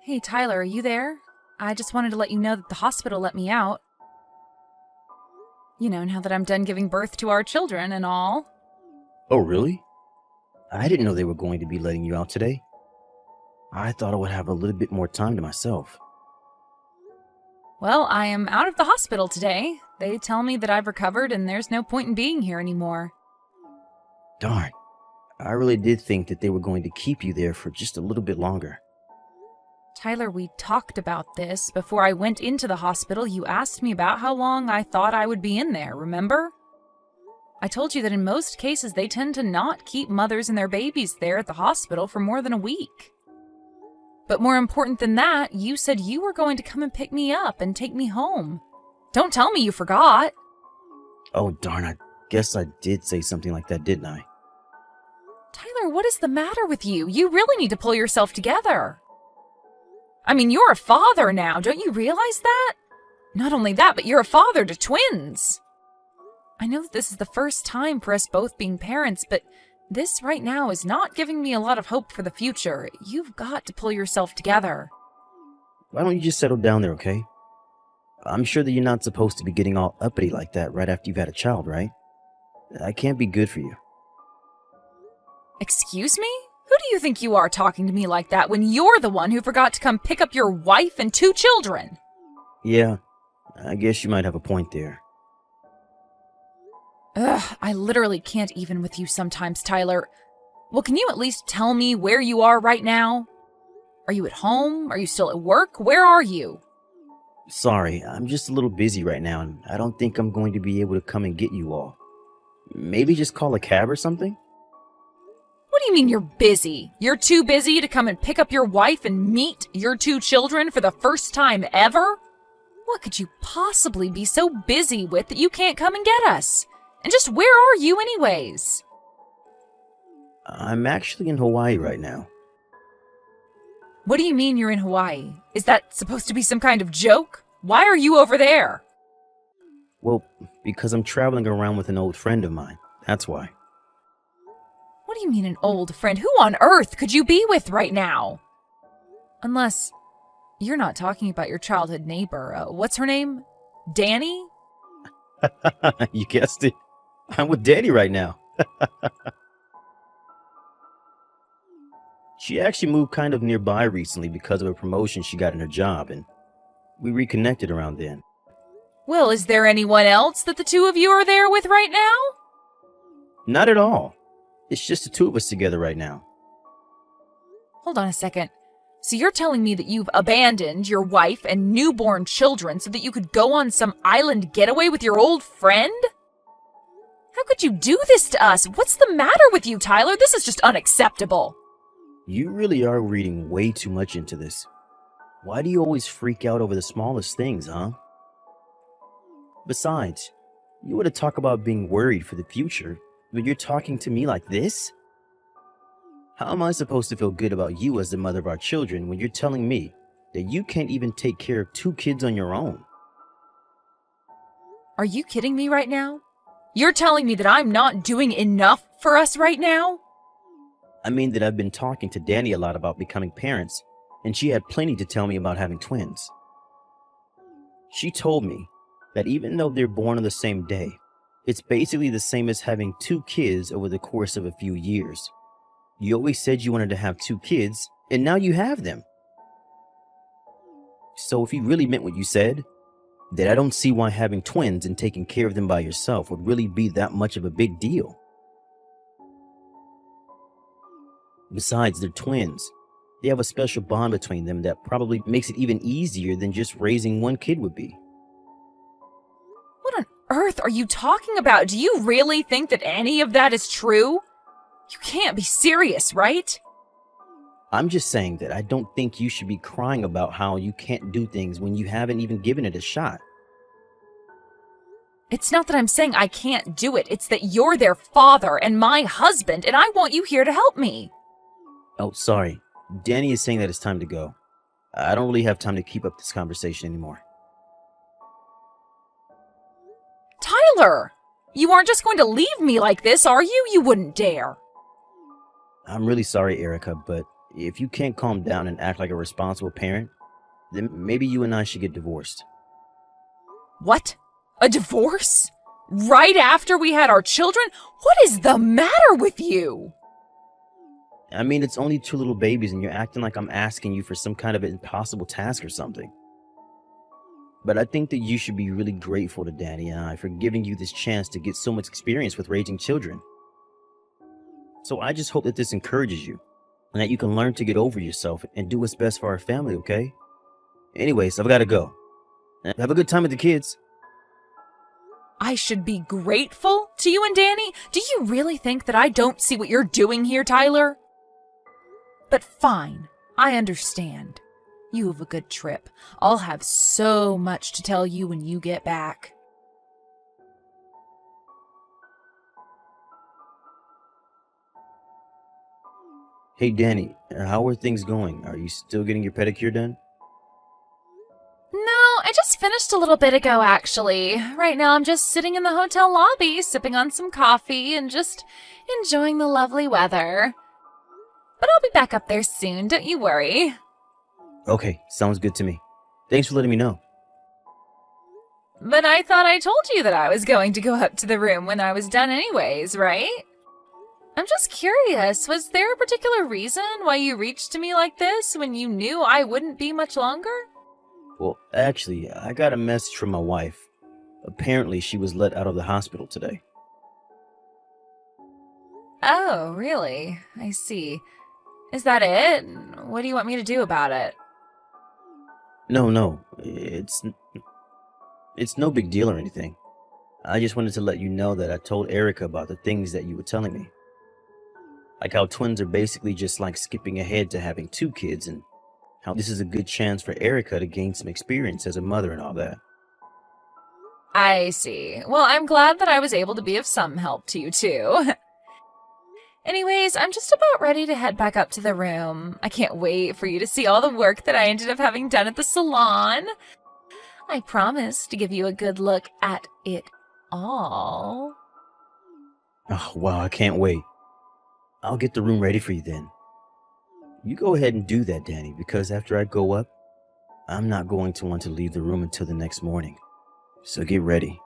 Hey, Tyler, are you there? I just wanted to let you know that the hospital let me out. Now that I'm done giving birth to our children and all. Oh, really? I didn't know they were going to be letting you out today. I thought I would have a little bit more time to myself. Well, I am out of the hospital today. They tell me that I've recovered and there's no point in being here anymore. Darn. I really did think that they were going to keep you there for just a little bit longer. Tyler, we talked about this. Before I went into the hospital, you asked me about how long I thought I would be in there, remember? I told you that in most cases they tend to not keep mothers and their babies there at the hospital for more than a week. But more important than that, you said you were going to come and pick me up and take me home. Don't tell me you forgot. Oh, darn, I guess I did say something like that, didn't I? Tyler, what is the matter with you? You really need to pull yourself together. I mean, you're a father now, don't you realize that? Not only that, but you're a father to twins. I know that this is the first time for us both being parents, but this right now is not giving me a lot of hope for the future. You've got to pull yourself together. Why don't you just settle down there, okay? I'm sure that you're not supposed to be getting all uppity like that right after you've had a child, right? I can't be good for you. Excuse me? Who do you think you are talking to me like that when you're the one who forgot to come pick up your wife and 2 children? Yeah, I guess you might have a point there. Ugh, I literally can't even with you sometimes, Tyler. Well, can you at least tell me where you are right now? Are you at home? Are you still at work? Where are you? Sorry, I'm just a little busy right now, and I don't think I'm going to be able to come and get you all. Maybe just call a cab or something? What do you mean you're busy? You're too busy to come and pick up your wife and meet your 2 children for the first time ever? What could you possibly be so busy with that you can't come and get us? And just where are you anyways? I'm actually in Hawaii right now. What do you mean you're in Hawaii? Is that supposed to be some kind of joke? Why are you over there? Well, because I'm traveling around with an old friend of mine. That's why. What do you mean an old friend? Who on earth could you be with right now? Unless you're not talking about your childhood neighbor. What's her name? Danny? You guessed it. I'm with Danny right now. She actually moved kind of nearby recently because of a promotion she got in her job, and we reconnected around then. Well, is there anyone else that the 2 of you are there with right now? Not at all. It's just the 2 of us together right now. Hold on a second. So you're telling me that you've abandoned your wife and newborn children so that you could go on some island getaway with your old friend? How could you do this to us? What's the matter with you, Tyler? This is just unacceptable. You really are reading way too much into this. Why do you always freak out over the smallest things, huh? Besides, you want to talk about being worried for the future, but you're talking to me like this? How am I supposed to feel good about you as the mother of our children when you're telling me that you can't even take care of 2 kids on your own? Are you kidding me right now? You're telling me that I'm not doing enough for us right now? I mean that I've been talking to Danny a lot about becoming parents, and she had plenty to tell me about having twins. She told me that even though they're born on the same day, it's basically the same as having 2 kids over the course of a few years. You always said you wanted to have 2 kids, and now you have them. So if you really meant what you said, then I don't see why having twins and taking care of them by yourself would really be that much of a big deal. Besides, they're twins. They have a special bond between them that probably makes it even easier than just raising 1 kid would be. What on earth are you talking about? Do you really think that any of that is true? You can't be serious, right? I'm just saying that I don't think you should be crying about how you can't do things when you haven't even given it a shot. It's not that I'm saying I can't do it. It's that you're their father and my husband, and I want you here to help me. Oh, sorry. Danny is saying that it's time to go. I don't really have time to keep up this conversation anymore. Tyler! You aren't just going to leave me like this, are you? You wouldn't dare. I'm really sorry, Erica, but if you can't calm down and act like a responsible parent, then maybe you and I should get divorced. What? A divorce? Right after we had our children? What is the matter with you? I mean, it's only 2 little babies and you're acting like I'm asking you for some kind of impossible task or something. But I think that you should be really grateful to Danny and I for giving you this chance to get so much experience with raising children. So I just hope that this encourages you and that you can learn to get over yourself and do what's best for our family, okay? Anyways, I've got to go. Have a good time with the kids. I should be grateful to you and Danny? Do you really think that I don't see what you're doing here, Tyler? But fine, I understand. You have a good trip. I'll have so much to tell you when you get back. Hey, Danny, how are things going? Are you still getting your pedicure done? No, I just finished a little bit ago, actually. Right now I'm just sitting in the hotel lobby, sipping on some coffee and just enjoying the lovely weather. But I'll be back up there soon, don't you worry. Okay, sounds good to me. Thanks for letting me know. But I thought I told you that I was going to go up to the room when I was done anyways, right? I'm just curious, was there a particular reason why you reached to me like this when you knew I wouldn't be much longer? Well, actually, I got a message from my wife. Apparently, she was let out of the hospital today. Oh, really? I see. Is that it? What do you want me to do about it? No, it's no big deal or anything. I just wanted to let you know that I told Erica about the things that you were telling me. Like how twins are basically just like skipping ahead to having 2 kids, and how this is a good chance for Erica to gain some experience as a mother and all that. I see. Well, I'm glad that I was able to be of some help to you, too. Anyways, I'm just about ready to head back up to the room. I can't wait for you to see all the work that I ended up having done at the salon. I promise to give you a good look at it all. Oh, wow, I can't wait. I'll get the room ready for you then. You go ahead and do that, Danny, because after I go up, I'm not going to want to leave the room until the next morning. So get ready.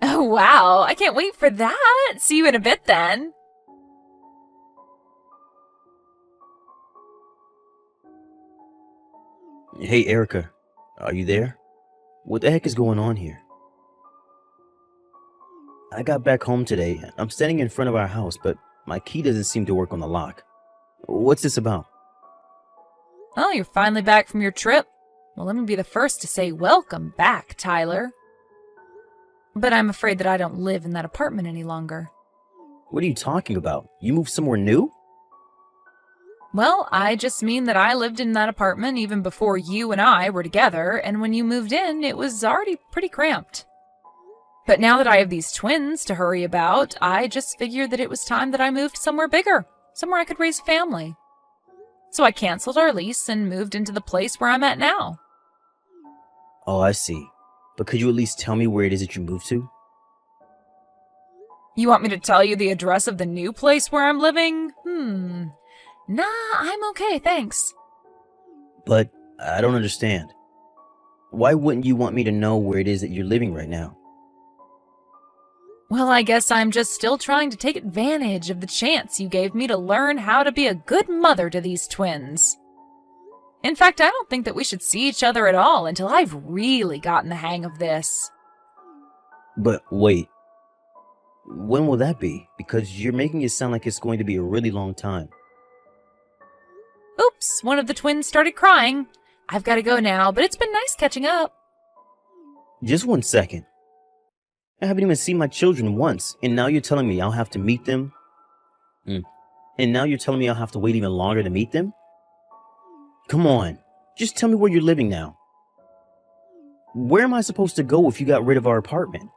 Oh, wow. I can't wait for that. See you in a bit then. Hey, Erica, are you there? What the heck is going on here? I got back home today. I'm standing in front of our house, but my key doesn't seem to work on the lock. What's this about? Oh, you're finally back from your trip. Well, let me be the first to say welcome back, Tyler. But I'm afraid that I don't live in that apartment any longer. What are you talking about? You moved somewhere new? Well, I just mean that I lived in that apartment even before you and I were together, and when you moved in, it was already pretty cramped. But now that I have these twins to hurry about, I just figured that it was time that I moved somewhere bigger, somewhere I could raise a family. So I canceled our lease and moved into the place where I'm at now. Oh, I see. But could you at least tell me where it is that you moved to? You want me to tell you the address of the new place where I'm living? Nah, I'm okay, thanks. But I don't understand. Why wouldn't you want me to know where it is that you're living right now? Well, I guess I'm just still trying to take advantage of the chance you gave me to learn how to be a good mother to these twins. In fact, I don't think that we should see each other at all until I've really gotten the hang of this. But wait. When will that be? Because you're making it sound like it's going to be a really long time. Oops, one of the twins started crying. I've got to go now, but it's been nice catching up. Just 1 second. I haven't even seen my children once, and now you're telling me I'll have to meet them? And now you're telling me I'll have to wait even longer to meet them? Come on, just tell me where you're living now. Where am I supposed to go if you got rid of our apartment?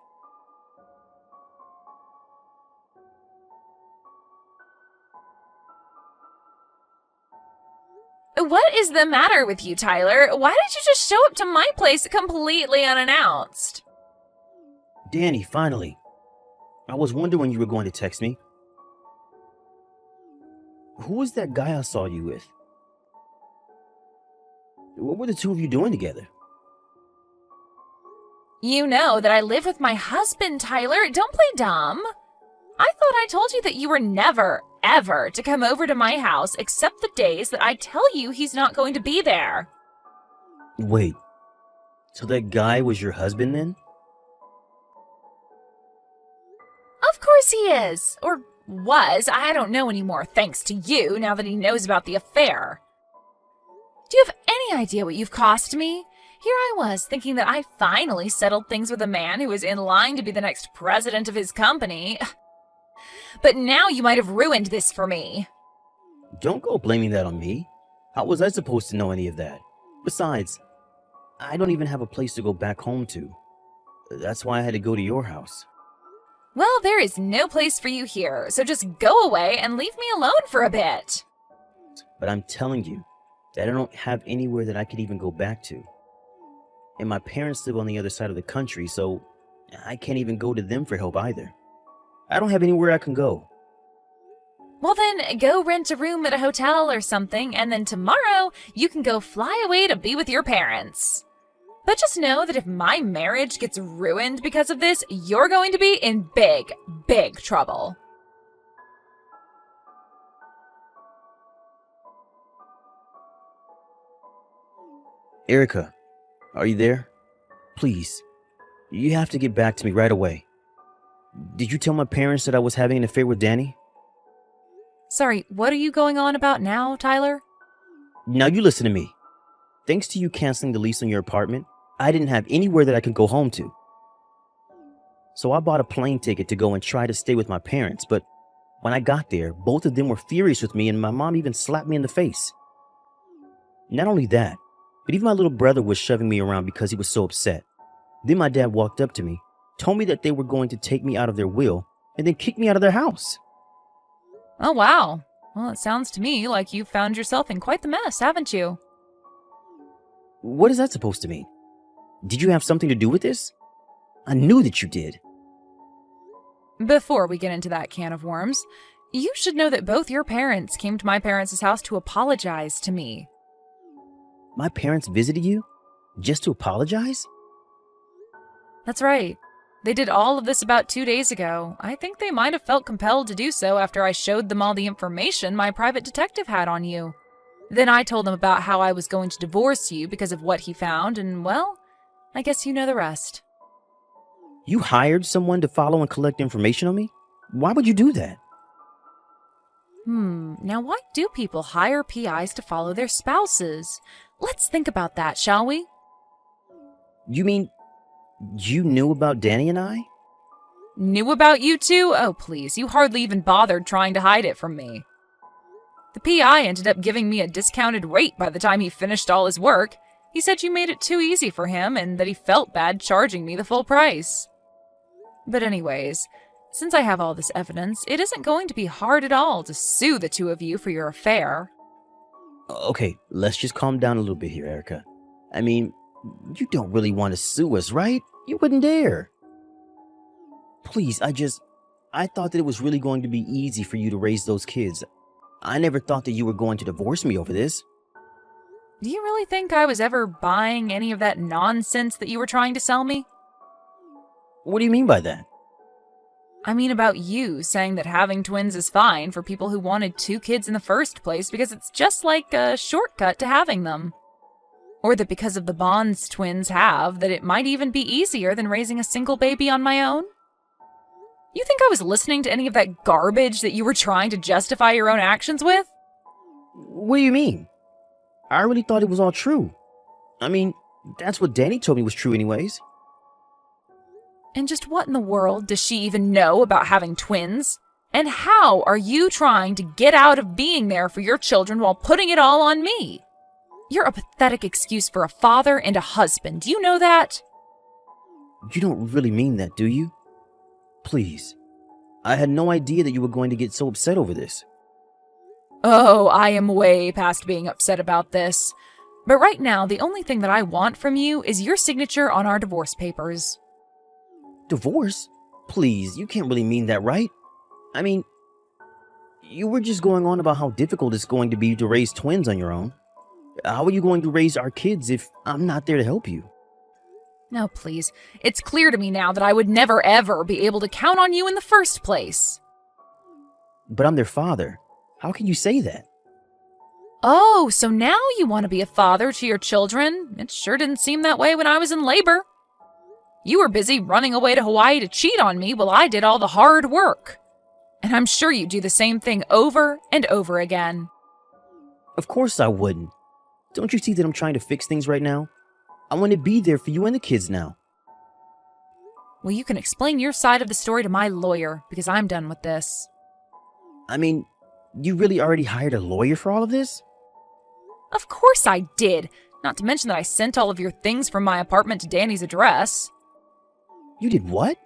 What is the matter with you, Tyler? Why did you just show up to my place completely unannounced? Danny, finally. I was wondering when you were going to text me. Who was that guy I saw you with? What were the two of you doing together? You know that I live with my husband, Tyler. Don't play dumb. I thought I told you that you were never, ever to come over to my house except the days that I tell you he's not going to be there. Wait, so that guy was your husband then? Of course he is. Or was. I don't know anymore, thanks to you, now that he knows about the affair. Do you have any idea what you've cost me? Here I was, thinking that I finally settled things with a man who was in line to be the next president of his company. But now you might have ruined this for me. Don't go blaming that on me. How was I supposed to know any of that? Besides, I don't even have a place to go back home to. That's why I had to go to your house. Well, there is no place for you here, so just go away and leave me alone for a bit. But I'm telling you that I don't have anywhere that I could even go back to. And my parents live on the other side of the country, so I can't even go to them for help either. I don't have anywhere I can go. Well then, go rent a room at a hotel or something, and then tomorrow you can go fly away to be with your parents. But just know that if my marriage gets ruined because of this, you're going to be in big, big trouble. Erica, are you there? Please, you have to get back to me right away. Did you tell my parents that I was having an affair with Danny? Sorry, what are you going on about now, Tyler? Now you listen to me. Thanks to you canceling the lease on your apartment, I didn't have anywhere that I could go home to. So I bought a plane ticket to go and try to stay with my parents, but when I got there, both of them were furious with me and my mom even slapped me in the face. Not only that, but even my little brother was shoving me around because he was so upset. Then my dad walked up to me, told me that they were going to take me out of their will, and then kick me out of their house. Oh, wow. Well, it sounds to me like you've found yourself in quite the mess, haven't you? What is that supposed to mean? Did you have something to do with this? I knew that you did. Before we get into that can of worms, you should know that both your parents came to my parents' house to apologize to me. My parents visited you? Just to apologize? That's right. They did all of this about 2 days ago. I think they might have felt compelled to do so after I showed them all the information my private detective had on you. Then I told them about how I was going to divorce you because of what he found, and well, I guess you know the rest. You hired someone to follow and collect information on me? Why would you do that? Now why do people hire PIs to follow their spouses? Let's think about that, shall we? You mean you knew about Danny and I? Knew about you two? Oh, please, you hardly even bothered trying to hide it from me. The PI ended up giving me a discounted rate by the time he finished all his work. He said you made it too easy for him and that he felt bad charging me the full price. But anyways, since I have all this evidence, it isn't going to be hard at all to sue the two of you for your affair. Okay, let's just calm down a little bit here, Erica. I mean, you don't really want to sue us, right? You wouldn't dare. Please, I thought that it was really going to be easy for you to raise those kids. I never thought that you were going to divorce me over this. Do you really think I was ever buying any of that nonsense that you were trying to sell me? What do you mean by that? I mean about you saying that having twins is fine for people who wanted 2 kids in the first place because it's just like a shortcut to having them. Or that because of the bonds twins have, that it might even be easier than raising a single baby on my own? You think I was listening to any of that garbage that you were trying to justify your own actions with? What do you mean? I really thought it was all true. I mean, that's what Danny told me was true anyways. And just what in the world does she even know about having twins? And how are you trying to get out of being there for your children while putting it all on me? You're a pathetic excuse for a father and a husband. Do you know that? You don't really mean that, do you? Please. I had no idea that you were going to get so upset over this. Oh, I am way past being upset about this. But right now, the only thing that I want from you is your signature on our divorce papers. Divorce? Please, you can't really mean that, right? I mean, You were just going on about how difficult it's going to be to raise twins on your own. How are you going to raise our kids if I'm not there to help you? No, please. It's clear to me now that I would never ever be able to count on you in the first place. But I'm their father. How can you say that? Oh, so now you want to be a father to your children? It sure didn't seem that way when I was in labor. You were busy running away to Hawaii to cheat on me while I did all the hard work. And I'm sure you do the same thing over and over again. Of course I wouldn't. Don't you see that I'm trying to fix things right now? I want to be there for you and the kids now. Well, you can explain your side of the story to my lawyer, because I'm done with this. I mean, you really already hired a lawyer for all of this? Of course I did. Not to mention that I sent all of your things from my apartment to Danny's address. You did what?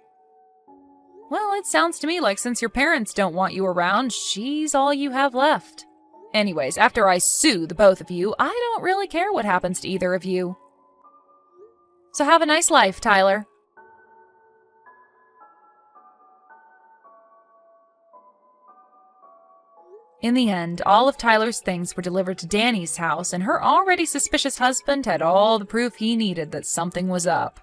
Well, it sounds to me like since your parents don't want you around, she's all you have left. Anyways, after I sue the both of you, I don't really care what happens to either of you. So have a nice life, Tyler. In the end, all of Tyler's things were delivered to Danny's house, and her already suspicious husband had all the proof he needed that something was up.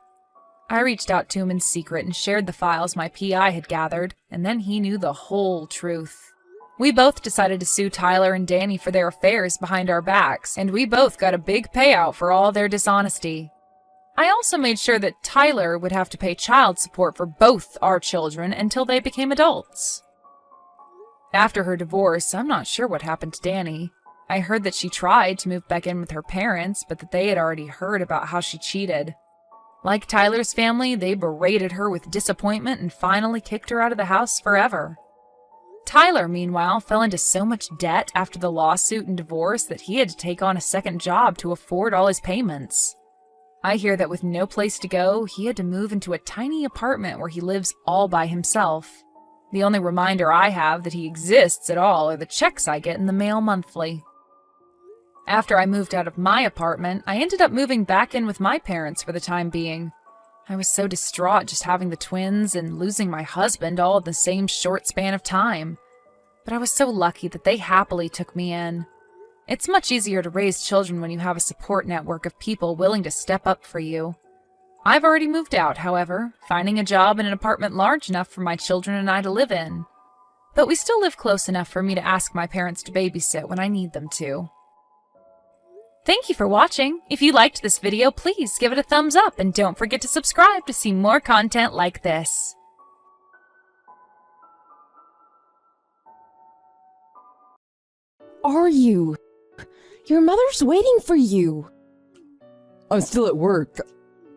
I reached out to him in secret and shared the files my PI had gathered, and then he knew the whole truth. We both decided to sue Tyler and Danny for their affairs behind our backs, and we both got a big payout for all their dishonesty. I also made sure that Tyler would have to pay child support for both our children until they became adults. After her divorce, I'm not sure what happened to Danny. I heard that she tried to move back in with her parents, but that they had already heard about how she cheated. Like Tyler's family, they berated her with disappointment and finally kicked her out of the house forever. Tyler, meanwhile, fell into so much debt after the lawsuit and divorce that he had to take on a second job to afford all his payments. I hear that with no place to go, he had to move into a tiny apartment where he lives all by himself. The only reminder I have that he exists at all are the checks I get in the mail monthly. After I moved out of my apartment, I ended up moving back in with my parents for the time being. I was so distraught just having the twins and losing my husband all in the same short span of time. But I was so lucky that they happily took me in. It's much easier to raise children when you have a support network of people willing to step up for you. I've already moved out, however, finding a job in an apartment large enough for my children and I to live in. But we still live close enough for me to ask my parents to babysit when I need them to. Thank you for watching. If you liked this video, please give it a thumbs up and don't forget to subscribe to see more content like this. Are you? Your mother's waiting for you. I'm still at work.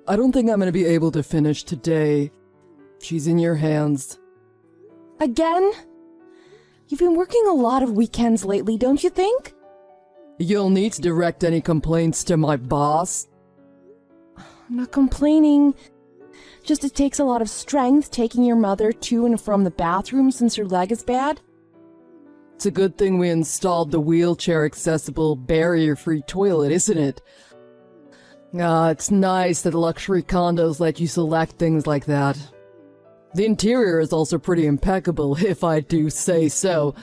I don't think I'm going to be able to finish today. She's in your hands. Again? You've been working a lot of weekends lately, don't you think? You'll need to direct any complaints to my boss. I'm not complaining. Just it takes a lot of strength taking your mother to and from the bathroom since her leg is bad. It's a good thing we installed the wheelchair-accessible, barrier-free toilet, isn't it? It's nice that luxury condos let you select things like that. The interior is also pretty impeccable, if I do say so.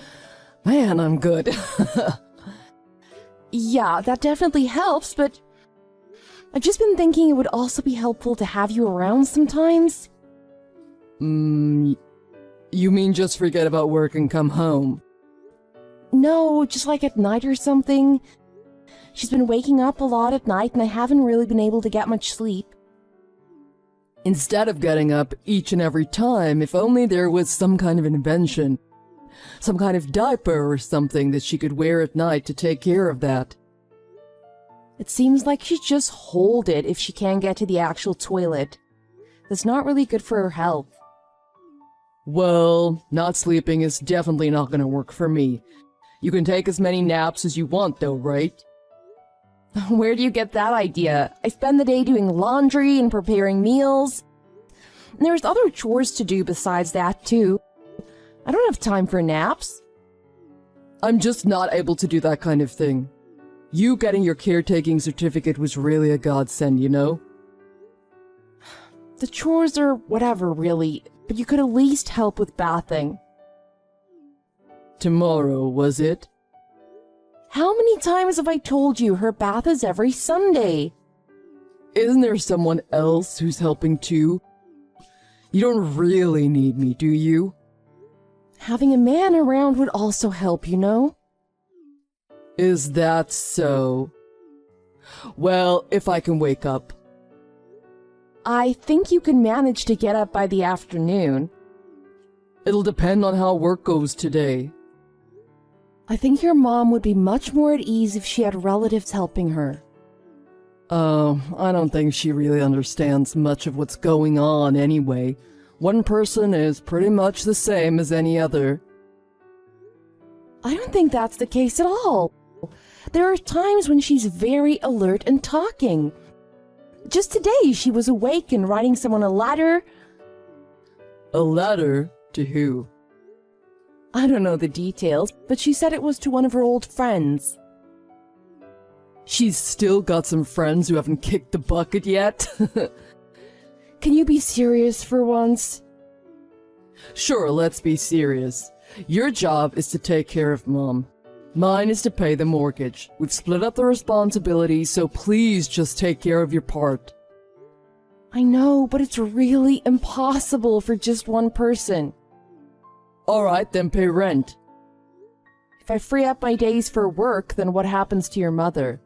Man, I'm good. Yeah, that definitely helps, but I've just been thinking it would also be helpful to have you around sometimes. You mean just forget about work and come home? No, just like at night or something. She's been waking up a lot at night and I haven't really been able to get much sleep. Instead of getting up each and every time, if only there was some kind of invention. Some kind of diaper or something that she could wear at night to take care of that. It seems like she'd just hold it if she can't get to the actual toilet. That's not really good for her health. Well, not sleeping is definitely not gonna work for me. You can take as many naps as you want though, right? Where do you get that idea? I spend the day doing laundry and preparing meals. And there's other chores to do besides that too. I don't have time for naps. I'm just not able to do that kind of thing. You getting your caretaking certificate was really a godsend, you know? The chores are whatever, really, but you could at least help with bathing. Tomorrow, was it? How many times have I told you her bath is every Sunday? Isn't there someone else who's helping too? You don't really need me, do you? Having a man around would also help, you know? Is that so? Well, if I can wake up. I think you can manage to get up by the afternoon. It'll depend on how work goes today. I think your mom would be much more at ease if she had relatives helping her. I don't think she really understands much of what's going on anyway. One person is pretty much the same as any other. I don't think that's the case at all. There are times when she's very alert and talking. Just today, she was awake and writing someone a letter. A letter? To who? I don't know the details, but she said it was to one of her old friends. She's still got some friends who haven't kicked the bucket yet? Can you be serious for once? Sure, let's be serious. Your job is to take care of Mom. Mine is to pay the mortgage. We've split up the responsibility, so please just take care of your part. I know, but it's really impossible for just one person. Alright, then pay rent. If I free up my days for work, then what happens to your mother?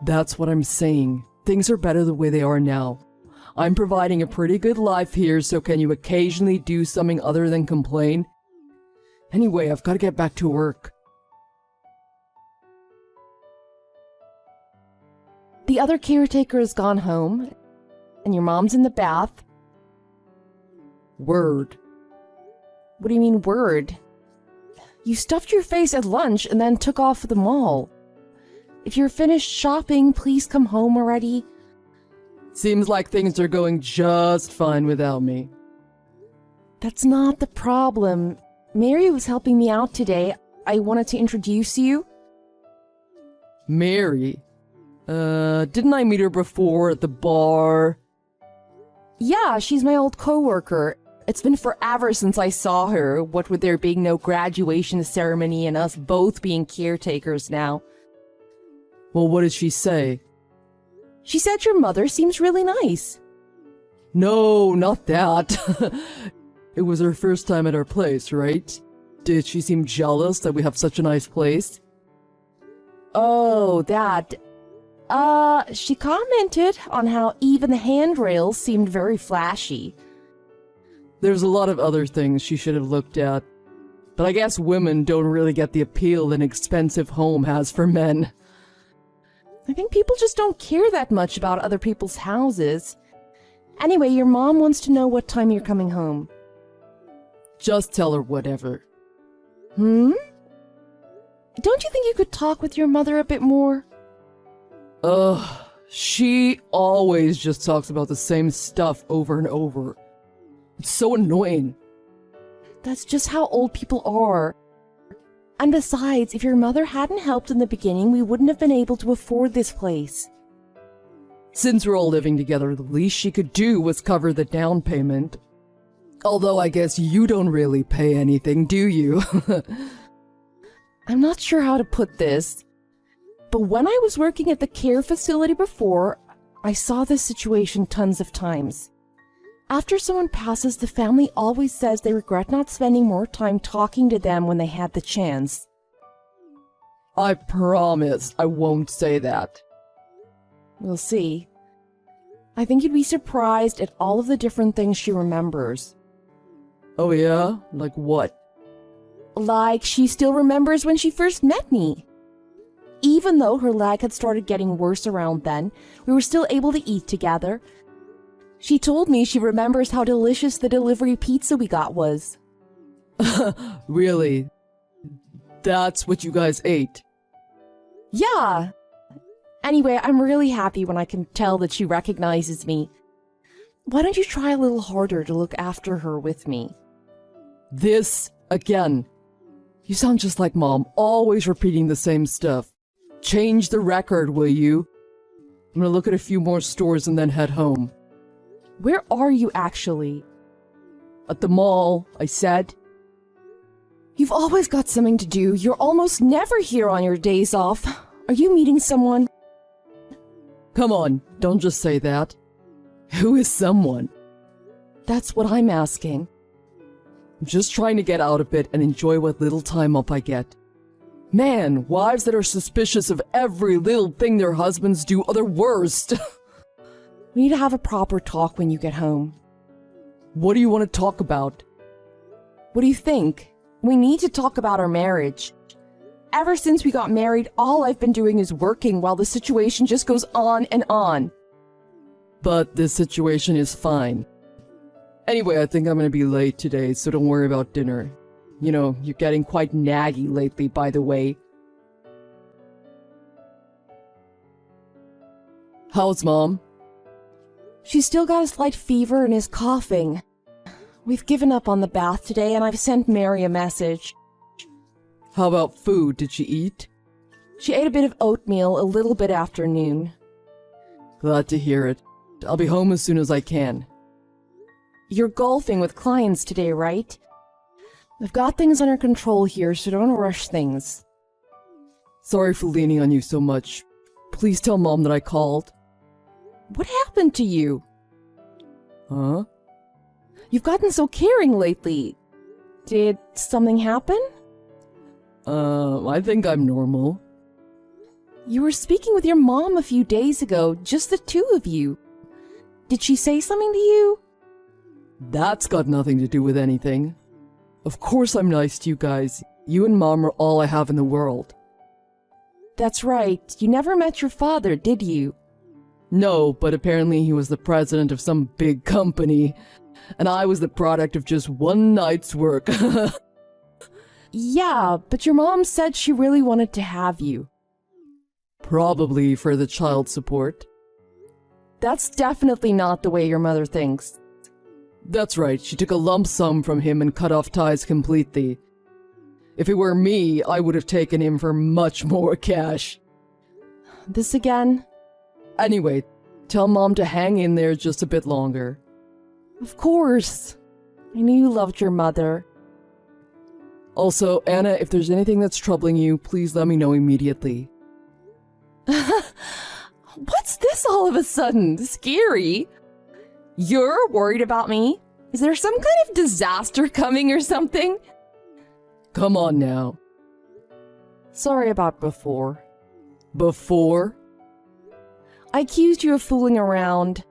That's what I'm saying. Things are better the way they are now. I'm providing a pretty good life here, so can you occasionally do something other than complain? Anyway, I've got to get back to work. The other caretaker has gone home, and your mom's in the bath. Word. What do you mean, word? You stuffed your face at lunch and then took off for the mall. If you're finished shopping, please come home already. Seems like things are going just fine without me. That's not the problem. Mary was helping me out today. I wanted to introduce you. Mary? Didn't I meet her before at the bar? Yeah, she's my old coworker. It's been forever since I saw her, what with there being no graduation ceremony and us both being caretakers now. Well, what did she say? She said your mother seems really nice. No, not that. It was her first time at our place, right? Did she seem jealous that we have such a nice place? Oh, that. She commented on how even the handrails seemed very flashy. There's a lot of other things she should have looked at. But I guess women don't really get the appeal an expensive home has for men. I think people just don't care that much about other people's houses. Anyway, your mom wants to know what time you're coming home. Just tell her whatever. Don't you think you could talk with your mother a bit more? Ugh, she always just talks about the same stuff over and over. It's so annoying. That's just how old people are. And besides, if your mother hadn't helped in the beginning, we wouldn't have been able to afford this place. Since we're all living together, the least she could do was cover the down payment. Although I guess you don't really pay anything, do you? I'm not sure how to put this, but when I was working at the care facility before, I saw this situation tons of times. After someone passes, the family always says they regret not spending more time talking to them when they had the chance. I promise I won't say that. We'll see. I think you'd be surprised at all of the different things she remembers. Oh yeah? Like what? Like she still remembers when she first met me. Even though her leg had started getting worse around then, we were still able to eat together. She told me she remembers how delicious the delivery pizza we got was. Really? That's what you guys ate? Yeah. Anyway, I'm really happy when I can tell that she recognizes me. Why don't you try a little harder to look after her with me? This again. You sound just like Mom, always repeating the same stuff. Change the record, will you? I'm gonna look at a few more stores and then head home. Where are you actually? At the mall, I said. You've always got something to do. You're almost never here on your days off. Are you meeting someone? Come on, don't just say that. Who is someone? That's what I'm asking. I'm just trying to get out a bit and enjoy what little time off I get. Man, wives that are suspicious of every little thing their husbands do are the worst. We need to have a proper talk when you get home. What do you want to talk about? What do you think? We need to talk about our marriage. Ever since we got married, all I've been doing is working while the situation just goes on and on. But this situation is fine. Anyway, I think I'm gonna be late today, so don't worry about dinner. You know, you're getting quite naggy lately, by the way. How's Mom? She's still got a slight fever and is coughing. We've given up on the bath today, and I've sent Mary a message. How about food? Did she eat? She ate a bit of oatmeal a little bit after noon. Glad to hear it. I'll be home as soon as I can. You're golfing with clients today, right? I've got things under control here, so don't rush things. Sorry for leaning on you so much. Please tell Mom that I called. What happened to you? Huh? You've gotten so caring lately. Did something happen? I think I'm normal. You were speaking with your mom a few days ago, just the two of you. Did she say something to you? That's got nothing to do with anything. Of course I'm nice to you guys. You and Mom are all I have in the world. That's right. You never met your father, did you? No, but apparently he was the president of some big company, and I was the product of just one night's work. Yeah, but your mom said she really wanted to have you. Probably for the child support. That's definitely not the way your mother thinks. That's right, she took a lump sum from him and cut off ties completely. If it were me, I would have taken him for much more cash. This again? Anyway, tell Mom to hang in there just a bit longer. Of course. I knew you loved your mother. Also, Anna, if there's anything that's troubling you, please let me know immediately. What's this all of a sudden? Scary. You're worried about me? Is there some kind of disaster coming or something? Come on now. Sorry about before. Before? I accused you of fooling around.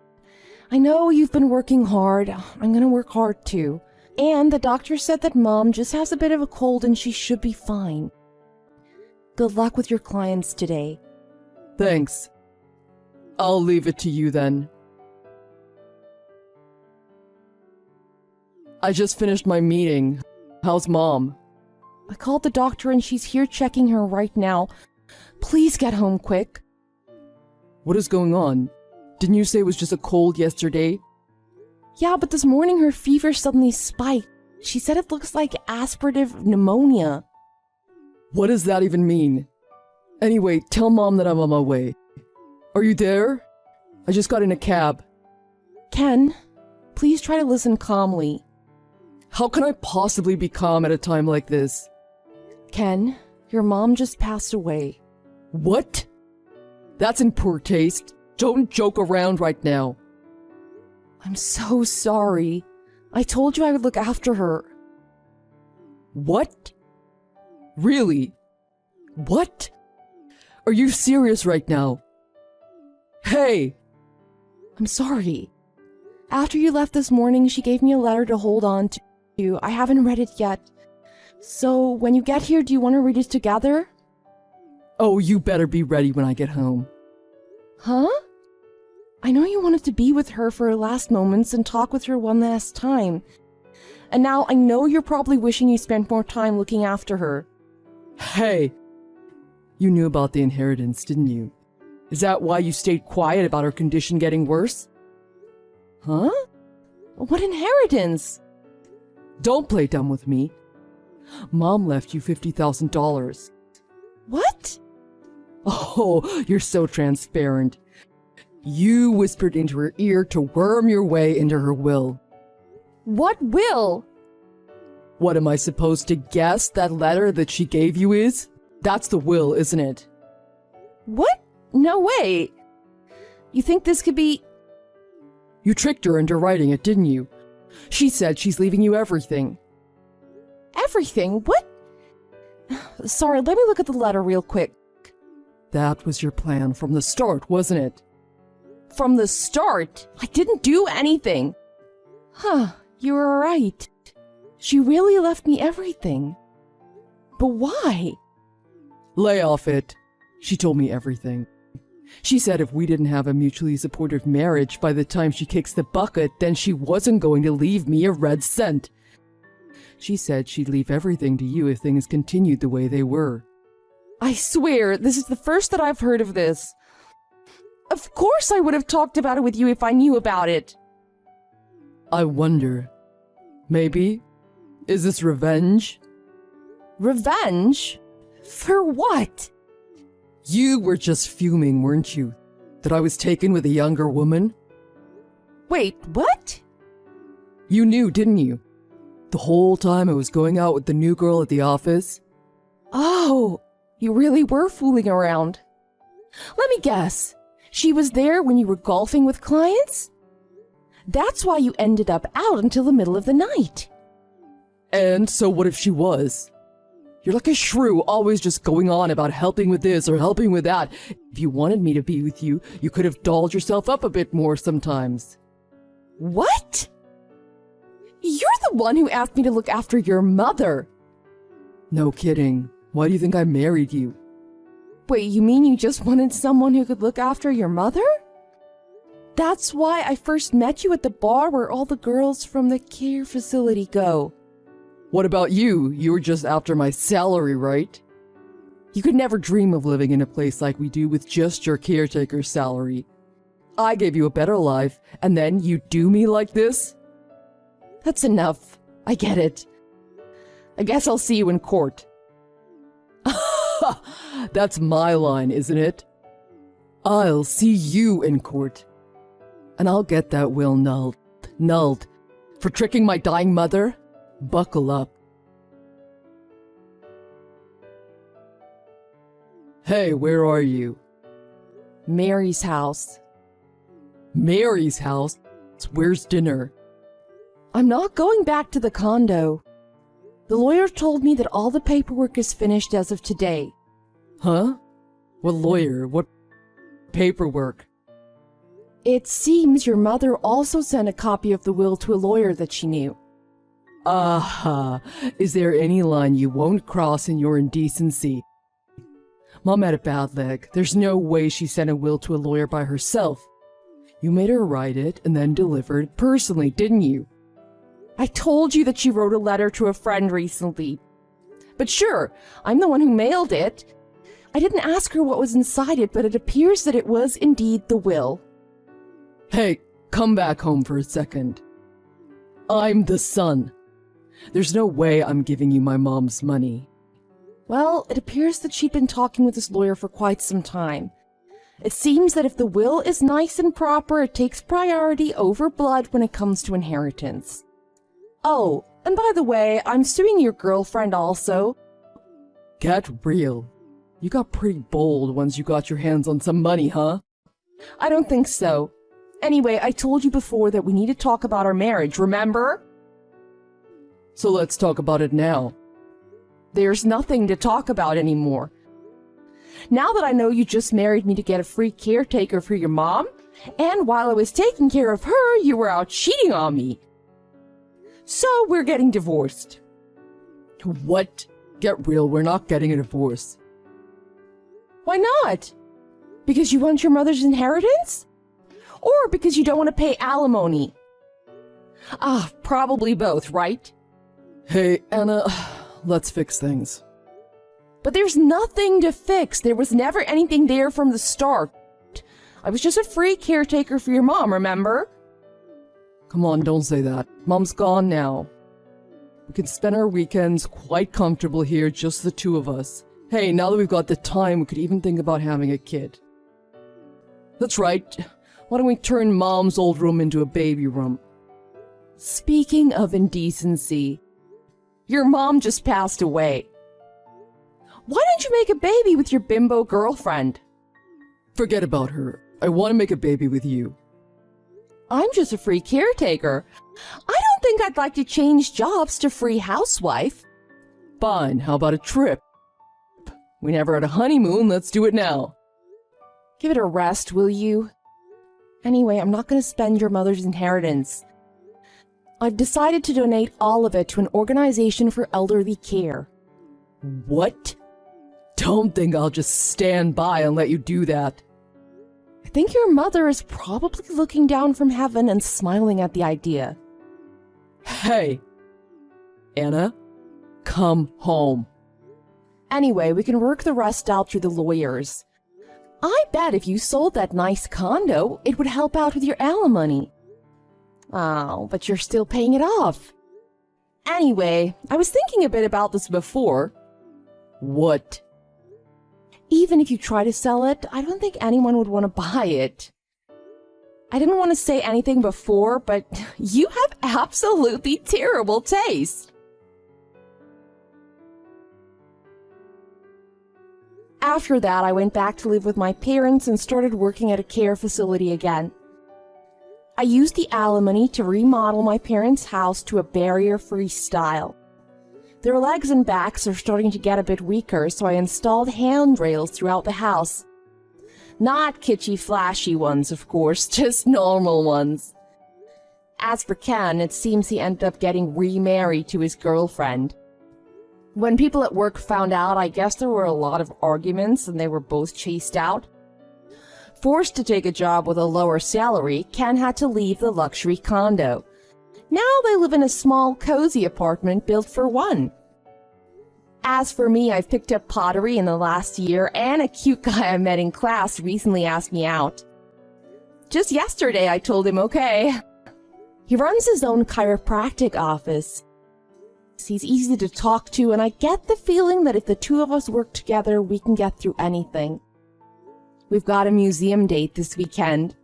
I know you've been working hard. I'm gonna work hard too. And the doctor said that Mom just has a bit of a cold and she should be fine. Good luck with your clients today. Thanks. I'll leave it to you then. I just finished my meeting. How's Mom? I called the doctor and she's here checking her right now. Please get home quick. What is going on? Didn't you say it was just a cold yesterday? Yeah, but this morning her fever suddenly spiked. She said it looks like aspirative pneumonia. What does that even mean? Anyway, tell Mom that I'm on my way. Are you there? I just got in a cab. Ken, please try to listen calmly. How can I possibly be calm at a time like this? Ken, your mom just passed away. What? That's in poor taste. Don't joke around right now. I'm so sorry. I told you I would look after her. What? Really? What? Are you serious right now? Hey! I'm sorry. After you left this morning, she gave me a letter to hold on to. I haven't read it yet. So, when you get here, do you want to read it together? Oh, you better be ready when I get home. Huh? I know you wanted to be with her for her last moments and talk with her one last time. And now I know you're probably wishing you spent more time looking after her. Hey! You knew about the inheritance, didn't you? Is that why you stayed quiet about her condition getting worse? Huh? What inheritance? Don't play dumb with me. Mom left you $50,000. What? Oh, you're so transparent. You whispered into her ear to worm your way into her will. What will? What am I supposed to guess that letter that she gave you is? That's the will, isn't it? What? No way. You think this could be... You tricked her into writing it, didn't you? She said she's leaving you everything. Everything? What? Sorry, let me look at the letter real quick. That was your plan from the start, wasn't it? From the start, I didn't do anything. Huh, you were right. She really left me everything. But why? Lay off it. She told me everything. She said if we didn't have a mutually supportive marriage by the time she kicks the bucket, then she wasn't going to leave me a red cent. She said she'd leave everything to you if things continued the way they were. I swear, this is the first that I've heard of this. Of course I would have talked about it with you if I knew about it. I wonder. Maybe? Is this revenge? Revenge? For what? You were just fuming, weren't you? That I was taken with a younger woman? Wait, what? You knew, didn't you? The whole time I was going out with the new girl at the office? Oh, you really were fooling around. Let me guess. She was there when you were golfing with clients? That's why you ended up out until the middle of the night. And so what if she was? You're like a shrew, always just going on about helping with this or helping with that. If you wanted me to be with you, you could have dolled yourself up a bit more sometimes. What? You're the one who asked me to look after your mother. No kidding. Why do you think I married you? Wait, you mean you just wanted someone who could look after your mother? That's why I first met you at the bar where all the girls from the care facility go. What about you? You were just after my salary, right? You could never dream of living in a place like we do with just your caretaker's salary. I gave you a better life, and then you do me like this? That's enough. I get it. I guess I'll see you in court. That's my line, isn't it? I'll see you in court. And I'll get that will nulled. Nulled. For tricking my dying mother? Buckle up. Hey, where are you? Mary's house. Mary's house? Where's dinner? I'm not going back to the condo. The lawyer told me that all the paperwork is finished as of today. Huh? What lawyer? What paperwork? It seems your mother also sent a copy of the will to a lawyer that she knew. Aha! Is there any line you won't cross in your indecency? Mom had a bad leg. There's no way she sent a will to a lawyer by herself. You made her write it and then deliver it personally, didn't you? I told you that she wrote a letter to a friend recently. But sure, I'm the one who mailed it. I didn't ask her what was inside it, but it appears that it was indeed the will. Hey, come back home for a second. I'm the son. There's no way I'm giving you my mom's money. Well, it appears that she'd been talking with this lawyer for quite some time. It seems that if the will is nice and proper, it takes priority over blood when it comes to inheritance. Oh, and by the way, I'm suing your girlfriend also. Get real. You got pretty bold once you got your hands on some money, huh? I don't think so. Anyway, I told you before that we need to talk about our marriage, remember? So let's talk about it now. There's nothing to talk about anymore. Now that I know you just married me to get a free caretaker for your mom, and while I was taking care of her, you were out cheating on me. So we're getting divorced. What? Get real, we're not getting a divorce. Why not? Because you want your mother's inheritance? Or because you don't want to pay alimony? Ah, probably both, right? Hey, Anna, let's fix things. But there's nothing to fix. There was never anything there from the start. I was just a free caretaker for your mom, remember? Come on, don't say that. Mom's gone now. We can spend our weekends quite comfortable here, just the two of us. Hey, now that we've got the time, we could even think about having a kid. That's right. Why don't we turn Mom's old room into a baby room? Speaking of indecency, Your mom just passed away. Why don't you make a baby with your bimbo girlfriend? Forget about her. I want to make a baby with you. I'm just a free caretaker. I don't think I'd like to change jobs to free housewife. Fine, how about a trip? We never had a honeymoon, let's do it now. Give it a rest, will you? Anyway, I'm not going to spend your mother's inheritance. I've decided to donate all of it to an organization for elderly care. What? Don't think I'll just stand by and let you do that. I think your mother is probably looking down from heaven and smiling at the idea. Hey, Anna, come home. Anyway, we can work the rest out through the lawyers. I bet if you sold that nice condo, it would help out with your alimony. Oh, but you're still paying it off. Anyway, I was thinking a bit about this before. What? Even if you try to sell it, I don't think anyone would want to buy it. I didn't want to say anything before, but you have absolutely terrible taste. After that, I went back to live with my parents and started working at a care facility again. I used the alimony to remodel my parents' house to a barrier-free style. Their legs and backs are starting to get a bit weaker, so I installed handrails throughout the house. Not kitschy, flashy ones, of course, just normal ones. As for Ken, it seems he ended up getting remarried to his girlfriend. When people at work found out, I guess there were a lot of arguments and they were both chased out. Forced to take a job with a lower salary, Ken had to leave the luxury condo. Now they live in a small, cozy apartment built for one. As for me, I've picked up pottery in the last year, and a cute guy I met in class recently asked me out. Just yesterday, I told him okay. He runs his own chiropractic office. He's easy to talk to, and I get the feeling that if the two of us work together, we can get through anything. We've got a museum date this weekend.